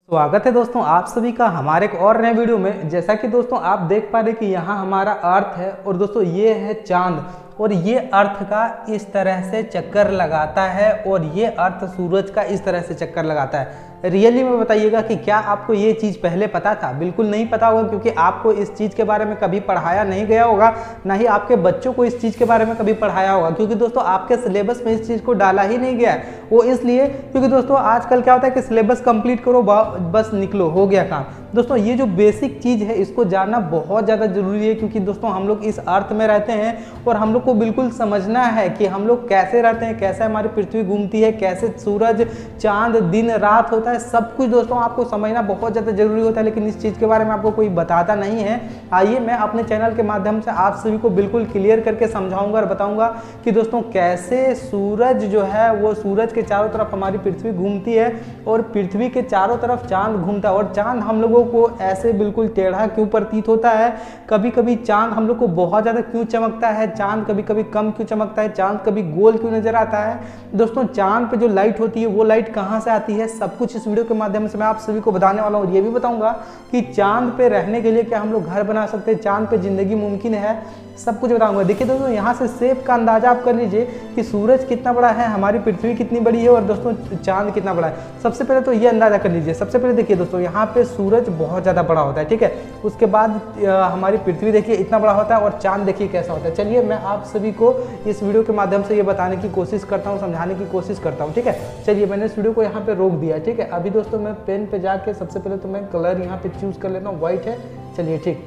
स्वागत है दोस्तों आप सभी का हमारे एक और नए वीडियो में। जैसा कि दोस्तों आप देख पा रहे कि यहाँ हमारा अर्थ है और दोस्तों ये है चांद और ये अर्थ का इस तरह से चक्कर लगाता है और ये अर्थ सूरज का इस तरह से चक्कर लगाता है। रियली में बताइएगा कि क्या आपको ये चीज़ पहले पता था? बिल्कुल नहीं पता होगा, क्योंकि आपको इस चीज़ के बारे में कभी पढ़ाया नहीं गया होगा, ना ही आपके बच्चों को इस चीज़ के बारे में कभी पढ़ाया होगा, क्योंकि दोस्तों आपके सिलेबस में इस चीज़ को डाला ही नहीं गया है। वो इसलिए क्योंकि दोस्तों आजकल क्या होता है कि सिलेबस कंप्लीट करो बस निकलो, हो गया काम। दोस्तों ये जो बेसिक चीज़ है इसको जानना बहुत ज़्यादा ज़रूरी है, क्योंकि दोस्तों हम लोग इस अर्थ में रहते हैं और हम लोग को बिल्कुल समझना है कि हम लोग कैसे रहते हैं, कैसे हमारी पृथ्वी घूमती है, कैसे सूरज चांद दिन रात होता है, सब कुछ दोस्तों आपको समझना बहुत ज़्यादा ज़रूरी होता है। लेकिन इस चीज़ के बारे में आपको कोई बताता नहीं है। आइए मैं अपने चैनल के माध्यम से आप सभी को बिल्कुल क्लियर करके समझाऊंगा और बताऊंगा कि दोस्तों कैसे सूरज जो है वो सूरज के चारों तरफ हमारी पृथ्वी घूमती है और पृथ्वी के चारों तरफ चांद घूमता है। और चांद हम लोगों को ऐसे बिल्कुल टेढ़ा क्यों प्रतीत होता है, कभी कभी चांद हम लोग को बहुत ज़्यादा क्यों चमकता है, चांद कभी कभी कम क्यों चमकता है, चांद कभी गोल क्यों नजर आता है, दोस्तों चांद पे जो लाइट होती है वो लाइट कहाँ से आती है, सब कुछ इस वीडियो के माध्यम से मैं आप सभी को बताने वाला हूँ। ये भी बताऊंगा कि चांद पे रहने के लिए क्या हम लोग घर बना सकते हैं, चांद पे जिंदगी मुमकिन है, सब कुछ बताऊंगा। देखिए दोस्तों यहाँ से शेप का अंदाजा आप कर लीजिए कि सूरज कितना बड़ा है, हमारी पृथ्वी कितनी बड़ी है और दोस्तों चांद कितना बड़ा है। सबसे पहले तो ये अंदाजा कर लीजिए। सबसे पहले देखिए दोस्तों यहाँ पे सूरज बहुत ज़्यादा बड़ा होता है, ठीक है। उसके बाद हमारी पृथ्वी देखिए इतना बड़ा होता है और चांद देखिए कैसा होता है। चलिए मैं आप सभी को इस वीडियो के माध्यम से ये बताने की कोशिश करता हूँ, समझाने की कोशिश करता हूँ, ठीक है। चलिए मैंने इस वीडियो को यहाँ पे रोक दिया, ठीक है। अभी दोस्तों मैं पेन पे जाके सबसे पहले तो मैं कलर यहाँ पे चूज कर लेता हूँ, व्हाइट है। चलिए ठीक,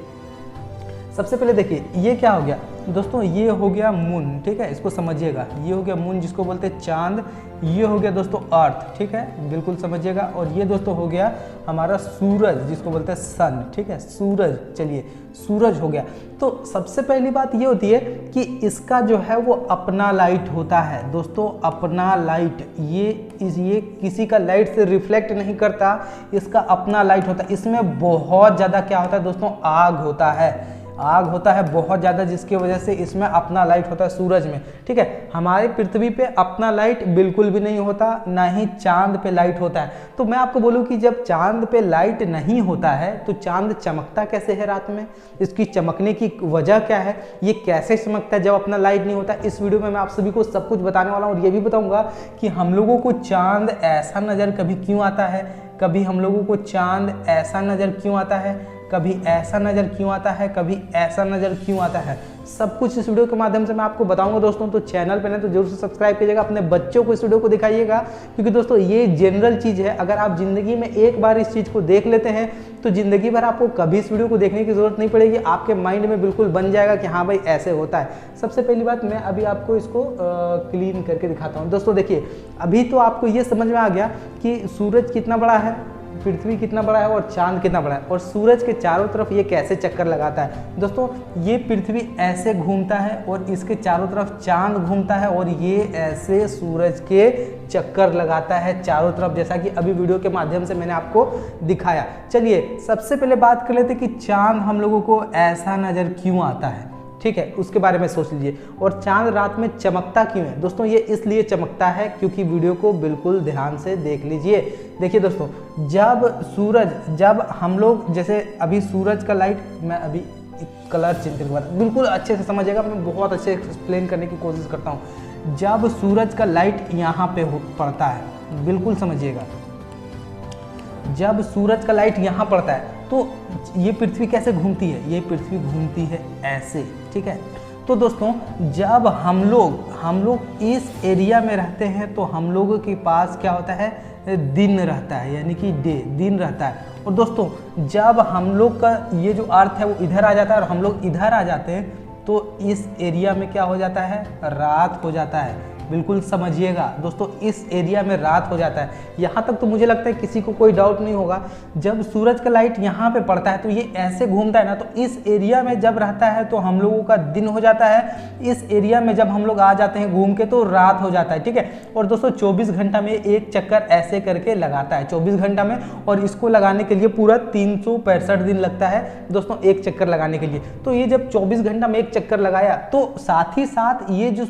सबसे पहले देखिए ये क्या हो गया दोस्तों, ये हो गया मून, ठीक है। इसको समझिएगा, ये हो गया मून जिसको बोलते हैं चांद, ये हो गया दोस्तों अर्थ, ठीक है, बिल्कुल समझिएगा। और ये दोस्तों हो गया हमारा सूरज जिसको बोलते हैं सन, ठीक है, सूरज। चलिए सूरज हो गया। तो सबसे पहली बात ये होती है कि इसका जो है वो अपना लाइट होता है दोस्तों, अपना लाइट। ये किसी का लाइट से रिफ्लेक्ट नहीं करता, इसका अपना लाइट होता है। इसमें बहुत ज़्यादा क्या होता है दोस्तों, आग होता है, आग होता है बहुत ज़्यादा, जिसकी वजह से इसमें अपना लाइट होता है सूरज में, ठीक है। हमारी पृथ्वी पे अपना लाइट बिल्कुल भी नहीं होता, ना ही चांद पे लाइट होता है। तो मैं आपको बोलूँ कि जब चांद पे लाइट नहीं होता है तो चांद चमकता कैसे है रात में, इसकी चमकने की वजह क्या है, ये कैसे चमकता है जब अपना लाइट नहीं होता। इस वीडियो में मैं आप सभी को सब कुछ बताने वाला हूँ और ये भी बताऊँगा कि हम लोगों को चांद ऐसा नज़र कभी क्यों आता है, कभी हम लोगों को चांद ऐसा नज़र क्यों आता है, कभी ऐसा नज़र क्यों आता है, कभी ऐसा नज़र क्यों आता है, सब कुछ इस वीडियो के माध्यम से मैं आपको बताऊंगा दोस्तों। तो चैनल पे नहीं तो जरूर से सब्सक्राइब कीजिएगा, अपने बच्चों को इस वीडियो को दिखाइएगा, क्योंकि दोस्तों ये जनरल चीज़ है। अगर आप ज़िंदगी में एक बार इस चीज़ को देख लेते हैं तो ज़िंदगी भर आपको कभी इस वीडियो को देखने की ज़रूरत नहीं पड़ेगी, आपके माइंड में बिल्कुल बन जाएगा कि हाँ भाई ऐसे होता है। सबसे पहली बात मैं अभी आपको इसको क्लीन करके दिखाता हूँ। दोस्तों देखिए अभी तो आपको ये समझ में आ गया कि सूरज कितना बड़ा है, पृथ्वी कितना बड़ा है और चांद कितना बड़ा है, और सूरज के चारों तरफ ये कैसे चक्कर लगाता है। दोस्तों ये पृथ्वी ऐसे घूमता है और इसके चारों तरफ चांद घूमता है और ये ऐसे सूरज के चक्कर लगाता है चारों तरफ, जैसा कि अभी वीडियो के माध्यम से मैंने आपको दिखाया। चलिए सबसे पहले बात कर लेते कि चांद हम लोगों को ऐसा नज़र क्यों आता है, ठीक है, उसके बारे में सोच लीजिए। और चांद रात में चमकता क्यों है दोस्तों, ये इसलिए चमकता है क्योंकि वीडियो को बिल्कुल ध्यान से देख लीजिए। देखिए दोस्तों जब हम लोग जैसे अभी सूरज का लाइट, मैं अभी कलर चेंज करके बात बिल्कुल अच्छे से समझिएगा, मैं बहुत अच्छे एक्सप्लेन करने की कोशिश करता हूँ। जब सूरज का लाइट यहाँ पे पड़ता है, बिल्कुल समझिएगा, जब सूरज का लाइट यहाँ पड़ता है तो ये पृथ्वी कैसे घूमती है, ये पृथ्वी घूमती है ऐसे, ठीक है। तो दोस्तों जब हम लोग इस एरिया में रहते हैं तो हम लोगों के पास क्या होता है, दिन रहता है, यानी कि दिन रहता है। और दोस्तों जब हम लोग का ये जो अर्थ है वो इधर आ जाता है और हम लोग इधर आ जाते हैं तो इस एरिया में क्या हो जाता है, रात हो जाता है। बिल्कुल समझिएगा दोस्तों, इस एरिया में रात हो जाता है। यहाँ तक तो मुझे लगता है किसी को कोई डाउट नहीं होगा। जब सूरज का लाइट यहाँ पे पड़ता है तो ये ऐसे घूमता है ना, तो इस एरिया में जब रहता है तो हम लोगों का दिन हो जाता है, इस एरिया में जब हम लोग आ जाते हैं घूम के तो रात हो जाता है, ठीक है। और दोस्तों 24 घंटा में एक चक्कर ऐसे करके लगाता है, 24 घंटा में, और इसको लगाने के लिए पूरा 365 दिन लगता है दोस्तों एक चक्कर लगाने के लिए। तो ये जब 24 घंटा में एक चक्कर लगाया तो साथ ही साथ ये जो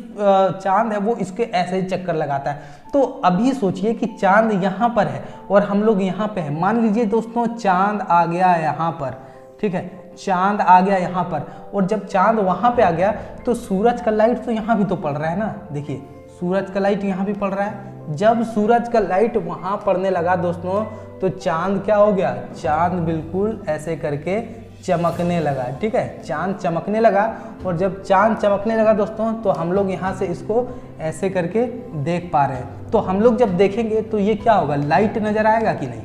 चांद है वो इसके ऐसे ही चक्कर लगाता है। तो अभी सोचिए कि चांद यहाँ पर है और हम लोग यहाँ पे हैं। मान लीजिए दोस्तों चांद आ गया यहाँ पर, ठीक है, चांद आ गया यहाँ पर, और जब चांद वहाँ पे आ गया तो सूरज का लाइट तो यहाँ भी तो पड़ रहा है ना। देखिए सूरज का लाइट यहाँ भी पड़ रहा है। जब सूरज का लाइट वहाँ पड़ने लगा दोस्तों तो चांद क्या हो गया, चांद बिल्कुल ऐसे करके चमकने लगा, ठीक है, चांद चमकने लगा। और जब चांद चमकने लगा दोस्तों तो हम लोग यहाँ से इसको ऐसे करके देख पा रहे हैं। तो हम लोग जब देखेंगे तो ये क्या होगा, लाइट नजर आएगा कि नहीं,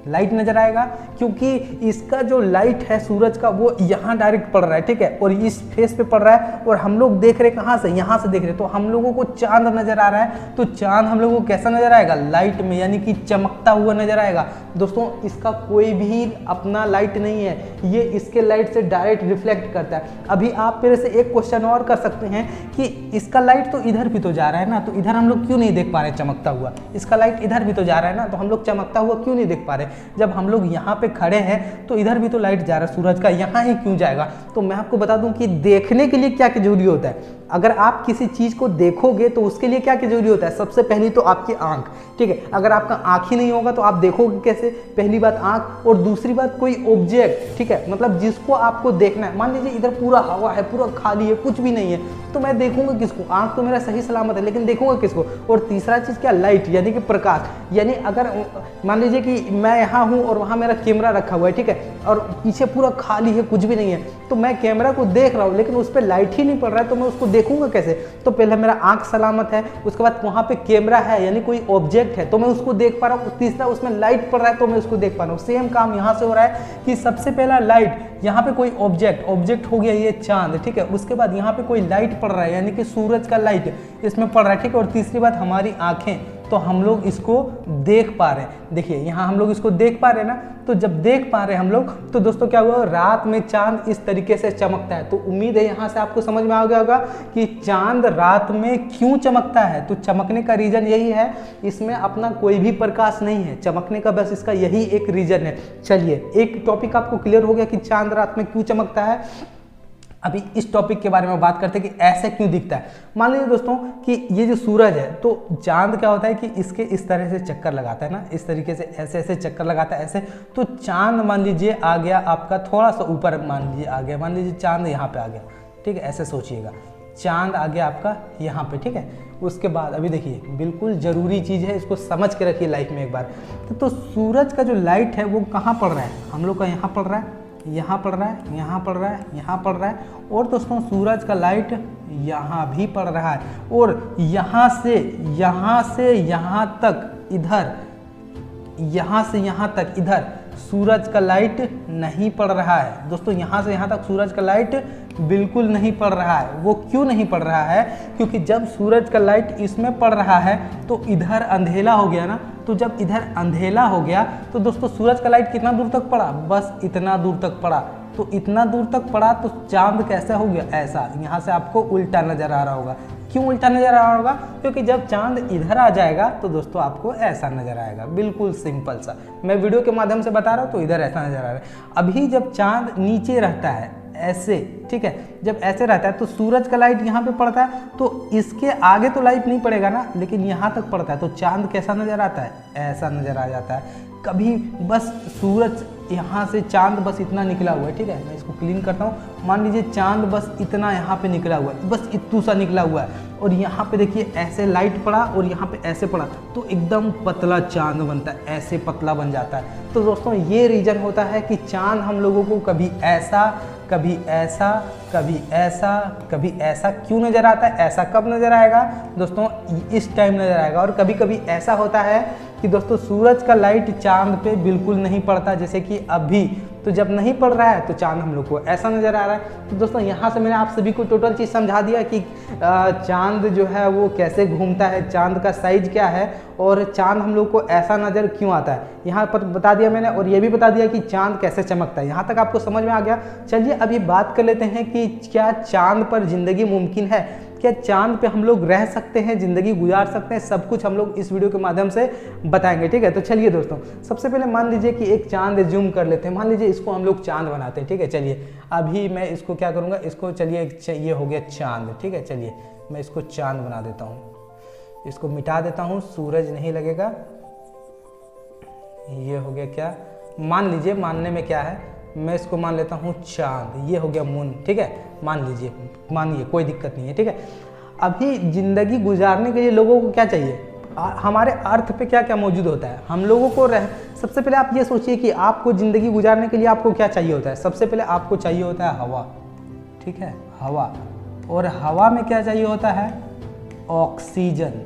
लाइट नजर आएगा, क्योंकि इसका जो लाइट है सूरज का वो यहाँ डायरेक्ट पड़ रहा है, ठीक है, और इस फेस पे पड़ रहा है और हम लोग देख रहे कहाँ से, यहाँ से देख रहे, तो हम लोगों को चांद नजर आ रहा है। तो चांद हम लोगों को कैसा नजर आएगा, लाइट में, यानी कि चमकता हुआ नजर आएगा। दोस्तों इसका कोई भी अपना लाइट नहीं है, ये इसके लाइट से डायरेक्ट रिफ्लेक्ट करता है। अभी आप मेरे से एक क्वेश्चन और कर सकते हैं कि इसका लाइट तो इधर भी तो जा रहा है ना, तो इधर हम लोग क्यों नहीं देख पा रहे चमकता हुआ, इसका लाइट इधर भी तो जा रहा है ना, तो हम लोग चमकता हुआ क्यों नहीं देख पा रहे। जब हम लोग यहाँ पे खड़े हैं तो इधर भी तो लाइट जा रहा है सूरज का, यहाँ ही क्यों जाएगा। तो मैं आपको बता दूं कि देखने के लिए क्या क्या जरूरी होता है। अगर आप किसी चीज को देखोगे तो उसके लिए क्या क्या जरूरी होता है, सबसे पहली तो आपकी आंख, ठीक है, अगर आपका आंख ही नहीं होगा तो आप देखोगे कैसे, पहली बात आंख, और दूसरी बात कोई ऑब्जेक्ट, ठीक है, मतलब जिसको आपको देखना है। मान लीजिए इधर पूरा हवा है, पूरा खाली है, कुछ भी नहीं है, तो मैं देखूंगा किसको, आंख तो मेरा सही सलामत है लेकिन देखूंगा किसको। और तीसरा चीज क्या, लाइट, यानी कि प्रकाश, यानी अगर मान लीजिए कि मैं यहाँ हूँ और वहाँ मेरा कैमरा रखा हुआ है, ठीक है, और पीछे पूरा खाली है, कुछ भी नहीं है, तो मैं कैमरा को देख रहा हूँ लेकिन उस पर लाइट ही नहीं पड़ रहा है, तो मैं उसको देखूंगा कैसे। तो पहले मेरा आंख सलामत है, उसके बाद वहाँ पे कैमरा है यानी कोई ऑब्जेक्ट है तो मैं उसको देख पा रहा हूँ, तीसरा उसमें लाइट पड़ रहा है तो मैं उसको देख पा रहा हूँ। सेम काम यहाँ से हो रहा है कि सबसे पहला लाइट, यहाँ पे कोई ऑब्जेक्ट हो गया ये चांद, ठीक है, उसके बाद यहाँ पे कोई लाइट पड़ रहा है यानी कि सूरज का लाइट इसमें पड़ रहा है, ठीक है, और तीसरी बात हमारी आंखें, तो हम लोग इसको देख पा रहे हैं। देखिए यहाँ हम लोग इसको देख पा रहे हैं ना, तो जब देख पा रहे हैं हम लोग तो दोस्तों क्या हुआ, रात में चांद इस तरीके से चमकता है। तो उम्मीद है यहाँ से आपको समझ में आ गया होगा कि चांद रात में क्यों चमकता है। तो चमकने का रीजन यही है, इसमें अपना कोई भी प्रकाश नहीं है, चमकने का बस इसका यही एक रीजन है। चलिए एक टॉपिक आपको क्लियर हो गया कि चांद रात में क्यों चमकता है। अभी इस टॉपिक के बारे में बात करते हैं कि ऐसे क्यों दिखता है। मान लीजिए दोस्तों कि ये जो सूरज है तो चांद क्या होता है कि इसके इस तरह से चक्कर लगाता है ना, इस तरीके से ऐसे ऐसे चक्कर लगाता है ऐसे। तो चांद मान लीजिए आ गया आपका थोड़ा सा ऊपर, मान लीजिए आ गया, मान लीजिए चांद यहाँ पे आ गया, ठीक है, ऐसे सोचिएगा, चांद आ गया आपका यहाँ पे, ठीक है। उसके बाद अभी देखिए बिल्कुल ज़रूरी चीज़ है, इसको समझ के रखिए लाइफ में एक बार। तो सूरज का जो लाइट है वो कहाँ पड़ रहा है, हम लोग का यहाँ पड़ रहा है, यहाँ पड़ रहा है, यहाँ पड़ रहा है, यहाँ पड़ रहा है, और दोस्तों सूरज का लाइट यहाँ भी पड़ रहा है, और यहाँ से यहाँ तक इधर, यहाँ से यहाँ तक इधर सूरज का लाइट नहीं पड़ रहा है। दोस्तों यहाँ से यहाँ तक सूरज का लाइट बिल्कुल नहीं पड़ रहा है। वो क्यों नहीं पड़ रहा है, क्योंकि जब सूरज का लाइट इसमें पड़ रहा है तो इधर अंधेला हो गया ना, तो जब इधर अंधेला हो गया तो दोस्तों सूरज का लाइट कितना दूर तक पड़ा, बस इतना दूर तक पड़ा। तो इतना दूर तक पड़ा तो चांद कैसा हो गया, ऐसा, यहाँ से आपको उल्टा नजर आ रहा होगा। क्यों उल्टा नजर आ रहा होगा, क्योंकि जब चांद इधर आ जाएगा तो दोस्तों आपको ऐसा नजर आएगा, बिल्कुल सिंपल सा। मैं वीडियो के माध्यम से बता रहा हूँ तो इधर ऐसा नजर आ रहा है। अभी जब चांद नीचे रहता है ऐसे, ठीक है, जब ऐसे रहता है तो सूरज का लाइट यहाँ पे पड़ता है, तो इसके आगे तो लाइट नहीं पड़ेगा ना, लेकिन यहाँ तक पड़ता है, तो चांद कैसा नजर आता है, ऐसा नजर आ जाता है। कभी बस सूरज यहाँ से चांद बस इतना निकला हुआ है, ठीक है, मैं इसको क्लीन करता हूँ। मान लीजिए चांद बस इतना यहाँ पे निकला हुआ है, बस इतू सा निकला हुआ है, और यहाँ पे देखिए ऐसे लाइट पड़ा और यहाँ पे ऐसे पड़ा तो एकदम पतला चांद बनता है, ऐसे पतला बन जाता है। तो दोस्तों ये रीजन होता है कि चांद हम लोगों को कभी ऐसा, कभी ऐसा, कभी ऐसा, कभी ऐसा क्यों नज़र आता है। ऐसा कब नज़र आएगा दोस्तों, इस टाइम नज़र आएगा। और कभी कभी ऐसा होता है कि दोस्तों सूरज का लाइट चांद पे बिल्कुल नहीं पड़ता, जैसे कि अभी, तो जब नहीं पड़ रहा है तो चांद हम लोग को ऐसा नज़र आ रहा है। तो दोस्तों यहाँ से मैंने आप सभी को टोटल चीज़ समझा दिया कि चांद जो है वो कैसे घूमता है, चांद का साइज क्या है, और चांद हम लोग को ऐसा नज़र क्यों आता है, यहाँ पर बता दिया मैंने। और ये भी बता दिया कि चांद कैसे चमकता है। यहाँ तक आपको समझ में आ गया। चलिए अभी बात कर लेते हैं कि क्या चांद पर ज़िंदगी मुमकिन है। क्या चांद पे हम लोग रह सकते हैं, ज़िंदगी गुजार सकते हैं, सब कुछ हम लोग इस वीडियो के माध्यम से बताएंगे। ठीक है, तो चलिए दोस्तों, सबसे पहले मान लीजिए कि एक चांद जूम कर लेते हैं, मान लीजिए इसको हम लोग चांद बनाते हैं। ठीक है, चलिए अभी मैं इसको क्या करूँगा, इसको चलिए ये हो गया चांद। ठीक है, चलिए मैं इसको चांद बना देता हूँ, इसको मिटा देता हूँ, सूरज नहीं लगेगा। ये हो गया क्या, मान लीजिए, मानने में क्या है, मैं इसको मान लेता हूँ चांद। ये हो गया मून। ठीक है, मान लीजिए, मानिए, कोई दिक्कत नहीं है। ठीक है, अभी ज़िंदगी गुजारने के लिए लोगों को क्या चाहिए, हमारे अर्थ पे क्या क्या मौजूद होता है हम लोगों को सबसे पहले आप ये सोचिए कि आपको ज़िंदगी गुजारने के लिए आपको क्या चाहिए होता है। सबसे पहले आपको चाहिए होता है हवा। ठीक है, हवा, और हवा में क्या चाहिए होता है, ऑक्सीजन।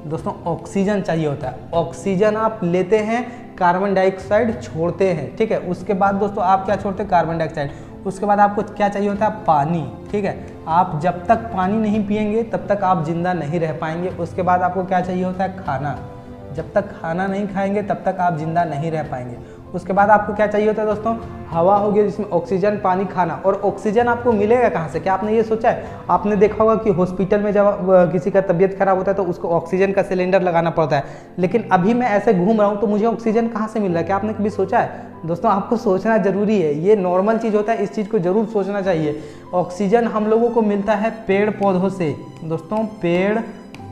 दोस्तों ऑक्सीजन चाहिए होता है। ऑक्सीजन आप लेते हैं, कार्बन डाइऑक्साइड छोड़ते हैं। ठीक है, उसके बाद दोस्तों आप क्या छोड़ते हैं, कार्बन डाइऑक्साइड। उसके बाद आपको क्या चाहिए होता है, पानी। ठीक है, आप जब तक पानी नहीं पिएंगे तब तक आप जिंदा नहीं रह पाएंगे। उसके बाद आपको क्या चाहिए होता है, खाना। जब तक खाना नहीं खाएंगे तब तक आप जिंदा नहीं रह पाएंगे। उसके बाद आपको क्या चाहिए होता है दोस्तों, हवा हो गई, जिसमें ऑक्सीजन, पानी, खाना। और ऑक्सीजन आपको मिलेगा कहाँ से, क्या आपने ये सोचा है? आपने देखा होगा कि हॉस्पिटल में जब किसी का तबीयत खराब होता है तो उसको ऑक्सीजन का सिलेंडर लगाना पड़ता है, लेकिन अभी मैं ऐसे घूम रहा हूँ तो मुझे ऑक्सीजन कहाँ से मिल रहा है, क्या आपने कभी सोचा है? दोस्तों आपको सोचना जरूरी है, ये नॉर्मल चीज़ होता है, इस चीज़ को जरूर सोचना चाहिए। ऑक्सीजन हम लोगों को मिलता है पेड़ पौधों से। दोस्तों पेड़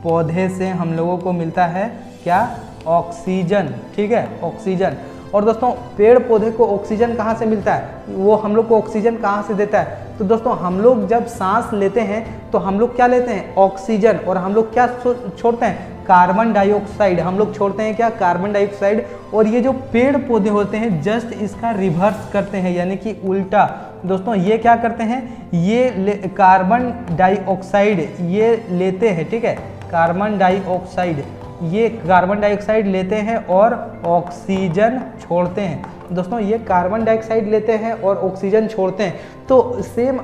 पौधे से हम लोगों को मिलता है क्या, ऑक्सीजन। ठीक है, ऑक्सीजन। और दोस्तों पेड़ पौधे को ऑक्सीजन कहाँ से मिलता है, वो हम लोग को ऑक्सीजन कहाँ से देता है? तो दोस्तों हम लोग जब सांस लेते हैं तो हम लोग क्या लेते हैं, ऑक्सीजन, और हम लोग क्या छोड़ते हैं, कार्बन डाइऑक्साइड। हम लोग छोड़ते हैं क्या, कार्बन डाइऑक्साइड। और ये जो पेड़ पौधे होते हैं जस्ट इसका रिवर्स करते हैं, यानी कि उल्टा। दोस्तों ये क्या करते हैं, ये कार्बन डाइऑक्साइड ये लेते हैं। ठीक है, कार्बन डाइऑक्साइड, ये कार्बन डाइऑक्साइड लेते हैं और ऑक्सीजन छोड़ते हैं। दोस्तों ये कार्बन डाइऑक्साइड लेते हैं और ऑक्सीजन छोड़ते हैं। तो सेम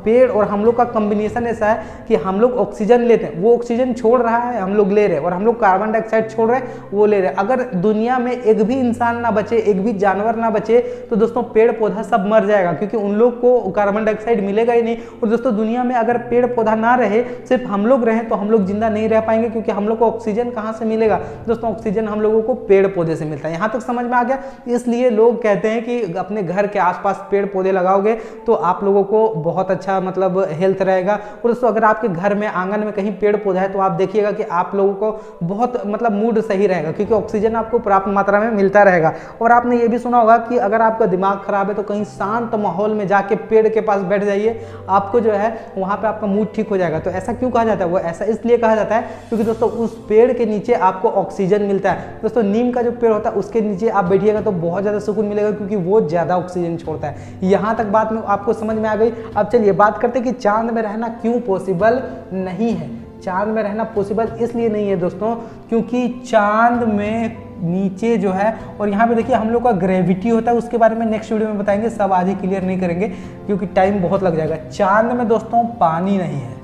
पेड़ और हम लोग का कॉम्बिनेशन ऐसा है कि हम लोग ऑक्सीजन लेते हैं, वो ऑक्सीजन छोड़ रहा है, हम लोग ले रहे हैं, और हम लोग कार्बन डाइऑक्साइड छोड़ रहे हैं, वो ले रहे हैं। अगर दुनिया में एक भी इंसान ना बचे, एक भी जानवर ना बचे, तो दोस्तों पेड़ पौधा सब मर जाएगा, क्योंकि उन लोग को कार्बन डाइऑक्साइड मिलेगा ही नहीं। और दोस्तों दुनिया में अगर पेड़ पौधा ना रहे, सिर्फ हम लोग रहें, तो हम लोग जिंदा नहीं रह पाएंगे, क्योंकि हम लोग को ऑक्सीजन कहाँ से मिलेगा? दोस्तों ऑक्सीजन हम लोगों को पेड़ पौधे से मिलता है। यहाँ तक समझ में आ गया? इसलिए लोग कहते हैं कि अपने घर के आसपास पेड़ पौधे लगाओगे तो आप लोगों को बहुत अच्छा मतलब हेल्थ रहेगा। और दोस्तों अगर आपके घर में आंगन में कहीं पेड़ पौधा है तो आप देखिएगा कि आप लोगों को बहुत मतलब मूड सही रहेगा, क्योंकि ऑक्सीजन आपको पर्याप्त मात्रा में मिलता रहेगा। और आपने ये भी सुना होगा कि अगर आपका दिमाग खराब है तो कहीं शांत माहौल में जाके पेड़ के पास बैठ जाइए, आपको जो है वहाँ पे आपका मूड ठीक हो जाएगा। तो ऐसा क्यों कहा जाता है? वो ऐसा इसलिए कहा जाता है क्योंकि दोस्तों उस पेड़ के नीचे आपको ऑक्सीजन मिलता है। दोस्तों नीम का जो पेड़ होता है उसके नीचे आप बैठिएगा तो बहुत ज़्यादा सुकून मिलेगा, क्योंकि वो ज़्यादा ऑक्सीजन छोड़ता है। यहाँ तक बात में आपको समझ में आ गई। अब चलिए बात करते हैं कि चांद में रहना क्यों पॉसिबल नहीं है। चांद में रहना पॉसिबल इसलिए नहीं है दोस्तों, क्योंकि चांद में नीचे जो है, और यहाँ पे देखिए हम लोग का ग्रेविटी होता है, उसके बारे में नेक्स्ट वीडियो में बताएंगे, सब आज ही क्लियर नहीं करेंगे क्योंकि टाइम बहुत लग जाएगा। चांद में दोस्तों पानी नहीं है,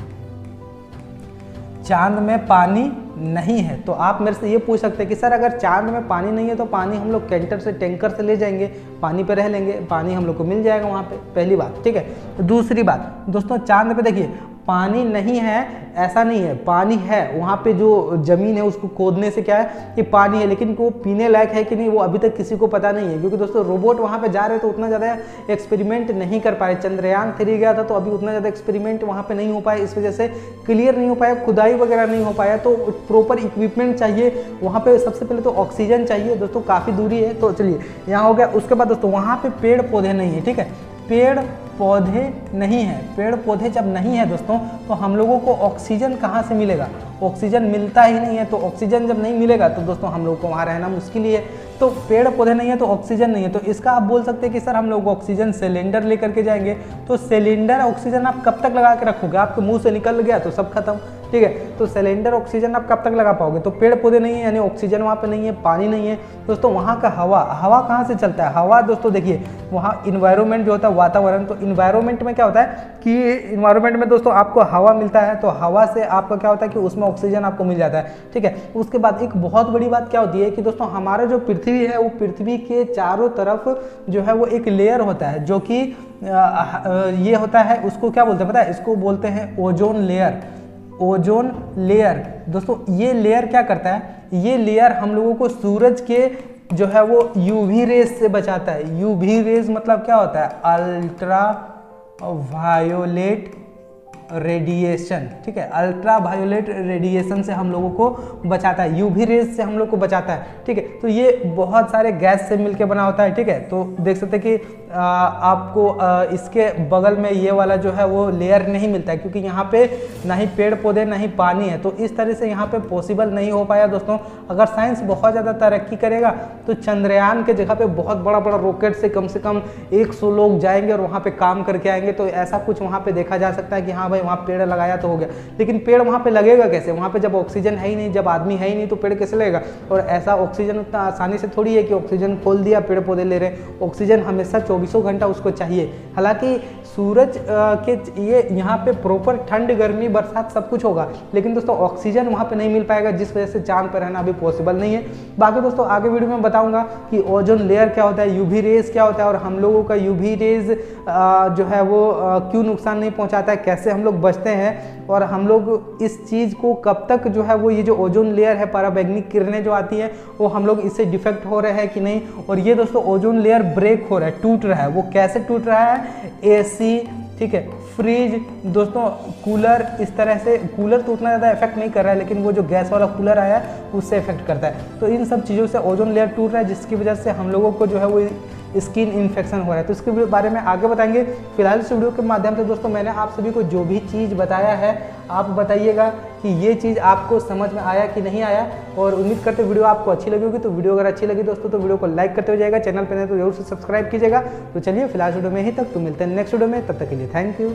चांद में पानी नहीं है। तो आप मेरे से ये पूछ सकते हैं कि सर अगर चांद में पानी नहीं है तो पानी हम लोग टैंकर से ले जाएंगे, पानी पे रह लेंगे, पानी हम लोग को मिल जाएगा वहाँ पे, पहली बात। ठीक है, तो दूसरी बात दोस्तों, चांद पे देखिए पानी नहीं है ऐसा नहीं है, पानी है। वहाँ पे जो ज़मीन है उसको खोदने से क्या है कि पानी है, लेकिन वो पीने लायक है कि नहीं वो अभी तक किसी को पता नहीं है, क्योंकि दोस्तों रोबोट वहाँ पे जा रहे तो उतना ज़्यादा एक्सपेरिमेंट नहीं कर पाए। चंद्रयान 3 गया था तो अभी उतना ज़्यादा एक्सपेरिमेंट वहाँ पे नहीं हो पाया, इस वजह से क्लियर नहीं हो पाया, खुदाई वगैरह नहीं हो पाया। तो प्रॉपर इक्विपमेंट चाहिए वहाँ पे। सबसे पहले तो ऑक्सीजन चाहिए दोस्तों, काफ़ी दूरी है। तो चलिए यहाँ हो गया। उसके बाद दोस्तों वहाँ पे पेड़ पौधे नहीं है। ठीक है, पेड़ पौधे नहीं है। पेड़ पौधे जब नहीं है दोस्तों तो हम लोगों को ऑक्सीजन कहाँ से मिलेगा? ऑक्सीजन मिलता ही नहीं है। तो ऑक्सीजन जब नहीं मिलेगा तो दोस्तों हम लोग को वहाँ रहना मुश्किल ही है। तो पेड़ पौधे नहीं है तो ऑक्सीजन नहीं है। तो इसका आप बोल सकते हैं कि सर हम लोग ऑक्सीजन सिलेंडर लेकर के जाएंगे। तो सिलेंडर ऑक्सीजन आप कब तक लगा के रखोगे? आपके मुंह से निकल गया तो सब खत्म। ठीक है। तो सिलेंडर ऑक्सीजन आप कब तक लगा पाओगे, तो पेड़ पौधे नहीं है यानी ऑक्सीजन वहाँ पे नहीं है, पानी नहीं है दोस्तों। वहाँ का हवा कहाँ से चलता है, हवा दोस्तों देखिए वहाँ इन्वायरमेंट जो होता है वातावरण, तो इन्वायरमेंट में क्या होता है कि इन्वायरमेंट में दोस्तों आपको हवा मिलता है, तो हवा से आपका क्या होता है कि उसमें ऑक्सीजन आपको मिल जाता है, ठीक है। उसके बाद एक बहुत बड़ी बात क्या होती है कि दोस्तों हमारा जो पृथ्वी है वो पृथ्वी के चारों तरफ जो है वो एक लेयर होता है, जो कि ये होता है, उसको क्या बोलते हैं पता है, इसको बोलते हैं ओजोन लेयर। ओजोन लेयर दोस्तों, ये लेयर क्या करता है, ये लेयर हम लोगों को सूरज के जो है वो यूवी रेज से बचाता है। यूवी रेज मतलब क्या होता है, अल्ट्रा वायोलेट रेडिएशन, ठीक है। अल्ट्रा वायोलेट रेडिएशन से हम लोगों को बचाता है, यूवी रेज से हम लोग को बचाता है, ठीक है। तो ये बहुत सारे गैस से मिलके बना होता है, ठीक है। तो देख सकते हैं कि आपको इसके बगल में ये वाला जो है वो लेयर नहीं मिलता है, क्योंकि यहाँ पे ना ही पेड़ पौधे ना ही पानी है, तो इस तरह से यहाँ पे पॉसिबल नहीं हो पाया दोस्तों। अगर साइंस बहुत ज़्यादा तरक्की करेगा तो चंद्रयान के जगह पे बहुत बड़ा बड़ा रॉकेट से कम 100 लोग जाएंगे और वहाँ पे काम करके आएंगे, तो ऐसा कुछ वहाँ पे देखा जा सकता है कि हाँ भाई वहाँ पेड़ लगाया तो हो गया। लेकिन पेड़ वहाँ पे लगेगा कैसे, वहाँ पे जब ऑक्सीजन है ही नहीं, जब आदमी है ही नहीं, तो पेड़ कैसे लगेगा। और ऐसा ऑक्सीजन उतना आसानी से थोड़ी है कि ऑक्सीजन खोल दिया पेड़ पौधे ले रहे, ऑक्सीजन हमेशा 24 घंटा उसको चाहिए। हालांकि सूरज के ये यहाँ पे प्रॉपर ठंड गर्मी बरसात सब कुछ होगा, लेकिन दोस्तों ऑक्सीजन वहाँ पे नहीं मिल पाएगा, जिस वजह से चांद पर रहना अभी पॉसिबल नहीं है। बाकी दोस्तों आगे वीडियो में बताऊंगा कि ओजोन लेयर क्या होता है, यूवी रेज क्या होता है, और हम लोगों का यूवी रेज जो है वो क्यों नुकसान नहीं पहुँचाता है, कैसे हम लोग बचते हैं, और हम लोग इस चीज़ को कब तक जो है वो ये जो ओजोन लेयर है पराबैंगनी किरणें जो आती है वो हम लोग इससे डिफेक्ट हो रहे हैं कि नहीं। और ये दोस्तों ओजोन लेयर ब्रेक हो रहा है, टूट रहा है, वो कैसे टूट रहा है, एसी, ठीक है, फ्रिज दोस्तों, कूलर, इस तरह से कूलर तो उतना ज़्यादा इफेक्ट नहीं कर रहा है, लेकिन वो जो गैस वाला कूलर आया है उससे इफेक्ट करता है। तो इन सब चीज़ों से ओजोन लेयर टूट रहा है, जिसकी वजह से हम लोगों को जो है वो स्किन इन्फेक्शन हो रहा है। तो इसके बारे में आगे बताएंगे। फिलहाल इस वीडियो के माध्यम से दोस्तों मैंने आप सभी को जो भी चीज़ बताया है आप बताइएगा कि ये चीज़ आपको समझ में आया कि नहीं आया, और उम्मीद करते वीडियो आपको अच्छी लगी होगी। तो वीडियो अगर अच्छी लगी दोस्तों तो वीडियो को लाइक करते हो जाएगा, चैनल पर नहीं तो जरूर से सब्सक्राइब कीजिएगा। तो चलिए फिलहाल वीडियो में ही तक, तो मिलते हैं नेक्स्ट वीडियो में, तब तक के लिए थैंक यू।